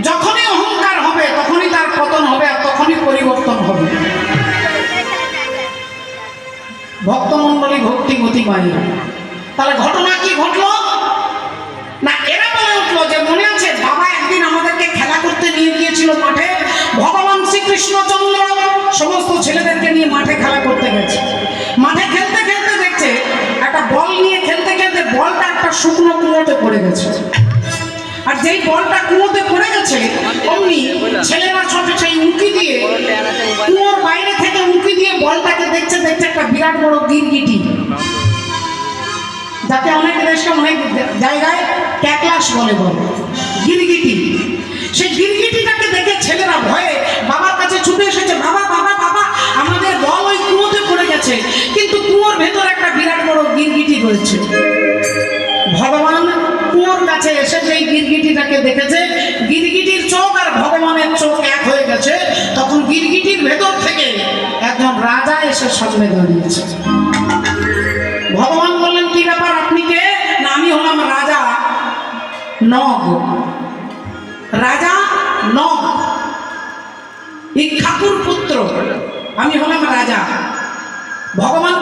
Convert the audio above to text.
যখনই অহংকার হবে তখনই তার পতন হবে, আর তখনই পরিবর্তন হবে। ভক্তমণ্ডলী ভক্তিমতী মায়ের তাহলে ঘটনা কি ঘটলো না, এরা বলে উঠলো যে মনে আছে বাবা একদিন আমাদেরকে খেলা করতে নিয়ে গিয়েছিল মাঠে। ভগবান শ্রীকৃষ্ণচন্দ্র সমস্ত ছেলেদেরকে নিয়ে মাঠে খেলা করতে গেছে। মাঠে খেলতে খেলতে দেখছে একটা বল নিয়ে খেলতে খেলতে বলটা একটা শুকনো কুয়োতে পড়ে গেছে। আর যেই বলটা কুয়োতে পড়ে গেছে অমনি ছেলেরা ছোট সেই উঁকি দিয়ে কুয়োর বাইরে থেকে উঁকি দিয়ে বলটাকে দেখছে দেখছে একটা বিরাট বড় গিরগিটি, যাতে অনেক দেশে অনেক জায়গায় ক্যাকলাস বলে গিরগিটি। সেই গিরগিটিটাকে দেখে ছেলেরা ভয়ে বাবার কাছে ছুটে এসেছে, বাবা বাবা বাবা আমাদের বল ওই কুয়োতে পড়ে গেছে, কিন্তু কুয়োর ভেতর একটা বিরাট বড় গিরগিটি রয়েছে। ভগবান কুয়োর কাছে এসে যেই গিরগিটিটাকে দেখেছে, গিরগিটির চোখ আর ভগবানের চোখ এক হয়ে গেছে। তখন গিরগিটির ভেতর থেকে একজন রাজা এসে সামনে দাঁড়িয়েছে। ভগবান বললেন কি ব্যাপার, আপনি কে? না আমি হলাম রাজা নগ, রাজা নগ, ইক্ষাকুর পুত্র, আমি হলাম রাজা। ভগবান